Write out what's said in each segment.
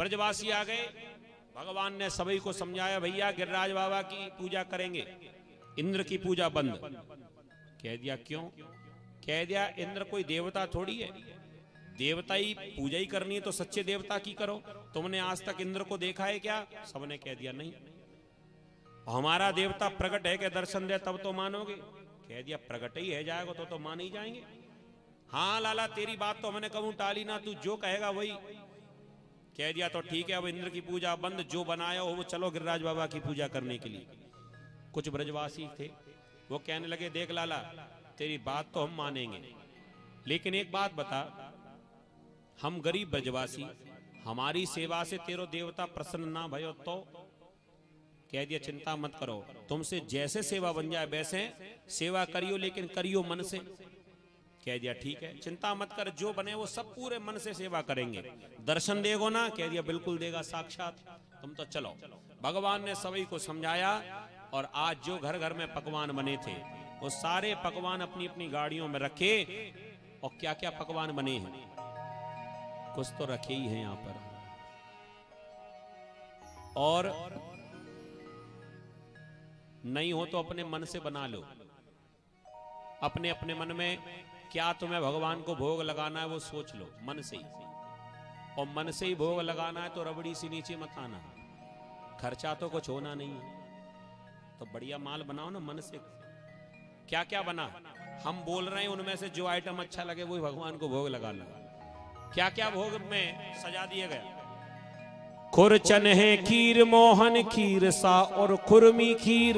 ब्रजवासी आ गए, भगवान ने सभी को समझाया भैया गिरिराज बाबा की पूजा करेंगे, इंद्र की पूजा बंद। कह दिया क्यों? कह दिया इंद्र कोई देवता थोड़ी है, देवता ही पूजा ही करनी है तो सच्चे देवता की करो। तुमने आज तक इंद्र को देखा है क्या? सबने कह दिया नहीं। हमारा देवता प्रकट है, के दर्शन दे तब तो मानोगे। कह दिया प्रकट ही है जाएगा तो मान ही जाएंगे। हाँ लाला तेरी बात तो हमने कबू टाली ना, तू जो कहेगा वही। कह दिया तो ठीक है, अब इंद्र की पूजा बंद, जो बनाया हो वो चलो गिरिराज बाबा की पूजा करने के लिए। कुछ ब्रजवासी थे वो कहने लगे देख लाला तेरी बात तो हम मानेंगे, लेकिन एक बात बता, हम गरीब ब्रजवासी, हमारी सेवा से तेरो देवता प्रसन्न ना भयो तो? कह दिया चिंता मत करो, तुमसे जैसे सेवा बन जाए वैसे सेवा करियो, लेकिन करियो मन से। कह दिया ठीक है, चिंता मत कर, जो बने वो सब पूरे मन से सेवा करेंगे। दर्शन देगो ना? कह दिया बिल्कुल देगा साक्षात, तुम तो चलो। भगवान ने सभी को समझाया और आज जो घर घर में पकवान बने थे वो सारे पकवान अपनी अपनी गाड़ियों में रखे। और क्या क्या पकवान बने हैं, कुछ तो रखे ही हैं यहां पर। और नहीं हो तो अपने मन से बना लो, अपने अपने मन में क्या तुम्हें भगवान को भोग लगाना है वो सोच लो मन से ही। और मन से ही भोग लगाना है तो रबड़ी सी नीचे मत आना, खर्चा तो कुछ होना नहीं है, तो बढ़िया माल बनाओ ना मन से। क्या क्या बना हम बोल रहे हैं, उनमें से जो आइटम अच्छा लगे वही भगवान को भोग लगाना। क्या क्या भोग में सजा दिया गया? खुरचन है खीर, मोहन खीर सा और खुरमी खीर,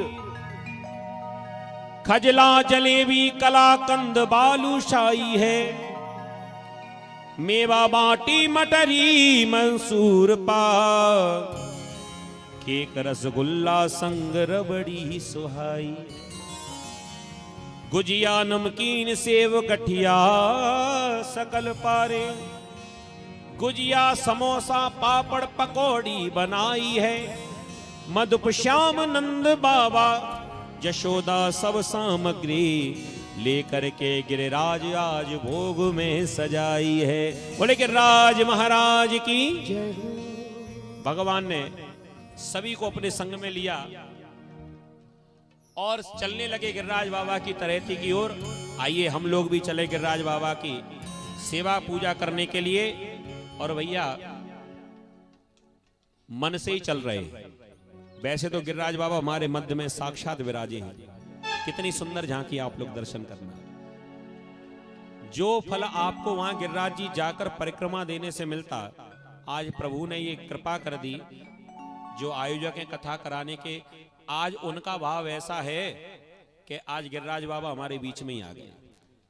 खजला जलेबी कलाकंद बालूशाही है, मेवा बाटी मटरी मंसूर पाक, केक रसगुल्ला संग रबड़ी सुहाई, गुजिया नमकीन सेव गठिया सकल पारे, गुजिया समोसा पापड़ पकौड़ी बनाई है, मधुप श्याम नंद बाबा यशोदा सब सामग्री लेकर के गिरिराज आज भोग में सजाई है। बोले गिरिराज महाराज की जय। भगवान ने सभी को अपने संग में लिया और चलने लगे गिरिराज बाबा की तरहेती की ओर। आइए हम लोग भी चले गिरिराज बाबा की सेवा पूजा करने के लिए। और भैया मन से ही चल रहे हैं, वैसे तो गिरिराज बाबा हमारे मध्य में साक्षात विराजे हैं। कितनी सुंदर झांकी, आप लोग दर्शन करना। जो फल आपको वहां गिरिराज जी जाकर परिक्रमा देने से मिलता, आज प्रभु ने ये कृपा कर दी, जो आयोजक हैं कथा कराने के, आज उनका भाव ऐसा है कि आज गिरिराज बाबा हमारे बीच में ही आ गए।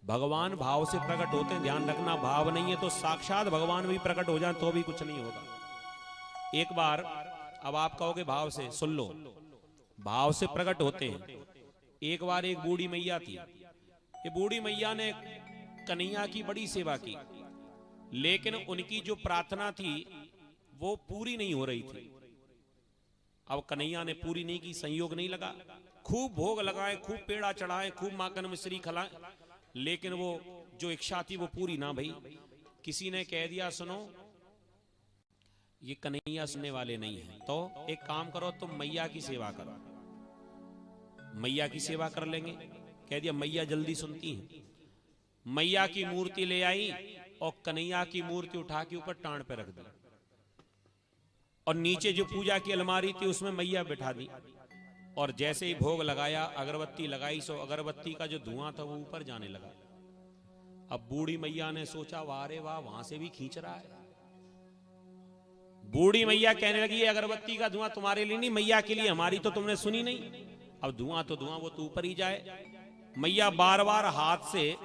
भगवान भाव से प्रकट होते हैं, ध्यान रखना, भाव नहीं है तो साक्षात भगवान भी प्रकट हो जाए तो भी कुछ नहीं होगा। एक बार, अब आप कहोगे भाव से, सुन लो, भाव से प्रकट होते हैं। एक बार एक बूढ़ी मैया थी, ये बूढ़ी मैया ने कन्हैया की बड़ी सेवा की, लेकिन उनकी जो प्रार्थना थी वो पूरी नहीं हो रही थी। अब कन्हैया ने पूरी नहीं की, संयोग नहीं लगा, खूब भोग लगाए, खूब पेड़ा चढ़ाए, खूब माखन मिश्री खिलाए, लेकिन वो जो इच्छा थी वो पूरी ना भई। किसी ने कह दिया सुनो ये कन्हैया सुनने वाले नहीं है, तो एक काम करो तुम मैया की सेवा करो। मैया की सेवा कर लेंगे। कह दिया मैया जल्दी सुनती हैं। मैया की मूर्ति ले आई और कन्हैया की मूर्ति उठा के ऊपर टांड पे रख दी, और नीचे जो पूजा की अलमारी थी उसमें मैया बिठा दी। और जैसे ही भोग लगाया, अगरबत्ती लगाई, सो अगरबत्ती का जो धुआं था वो ऊपर जाने लगा। अब बूढ़ी मैया ने सोचा वाह रे वाह, वहां से भी खींच रहा है। बूढ़ी मैया कहने लगी ये अगरबत्ती का धुआं तुम्हारे लिए नहीं, मैया के लिए, हमारी तो तुमने सुनी नहीं। अब धुआं तो धुआं, वो तो ऊपर ही जाए। मैया बार बार हाथ से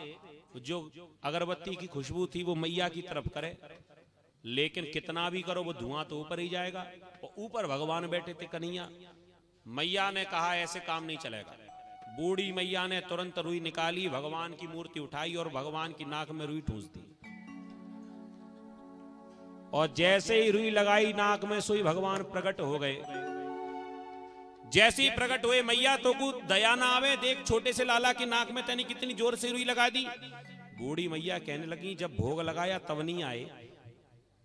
जो अगरबत्ती की खुशबू थी वो मैया की तरफ करे, लेकिन कितना भी करो वो धुआं तो ऊपर ही जाएगा। और ऊपर भगवान बैठे थे कन्हैया। मैया ने कहा ऐसे काम नहीं चलेगा। बूढ़ी मैया ने तुरंत रुई निकाली, भगवान की मूर्ति उठाई और भगवान की नाक में रुई ठूंस दी। और जैसे ही रुई लगाई नाक में, सोई भगवान प्रकट हो गए। जैसे ही प्रकट हुए, मैया तो को दया ना आवे, देख छोटे से लाला की नाक में तनी कितनी जोर से रुई लगा दी। बूढ़ी मैया कहने लगी जब भोग लगाया तब नहीं आए,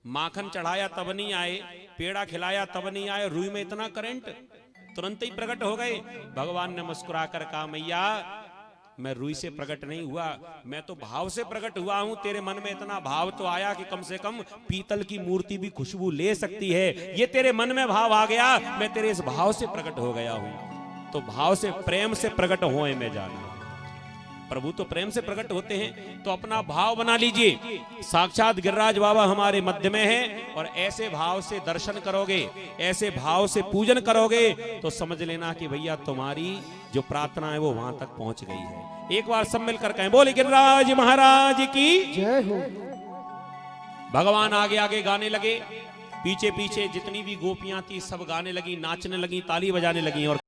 माखन चढ़ाया तब नहीं आए, पेड़ा खिलाया तब नहीं आए, रुई में इतना करंट, तुरंत ही प्रकट हो गए। भगवान ने मुस्कुरा कर कहा, मैया मैं रुई से प्रकट नहीं हुआ, मैं तो भाव से प्रकट हुआ हूं। तेरे मन में इतना भाव तो आया कि कम से कम पीतल की मूर्ति भी खुशबू ले सकती है, ये तेरे मन में भाव आ गया, मैं तेरे इस भाव से प्रकट हो गया हूं। तो भाव से, प्रेम से प्रकट होए में जाना। प्रभु तो प्रेम से प्रकट होते हैं, तो अपना भाव बना लीजिए। साक्षात गिरिराज बाबा हमारे मध्य में है, और ऐसे भाव से दर्शन करोगे, ऐसे भाव से पूजन करोगे, तो समझ लेना कि भैया तुम्हारी जो प्रार्थना है वो वहां तक पहुंच गई है। एक बार सब मिलकर कहें, बोले गिरिराज महाराज की जय हो। भगवान आगे आगे गाने लगे, पीछे पीछे जितनी भी गोपियां थी सब गाने लगी, नाचने लगी, ताली बजाने लगी। और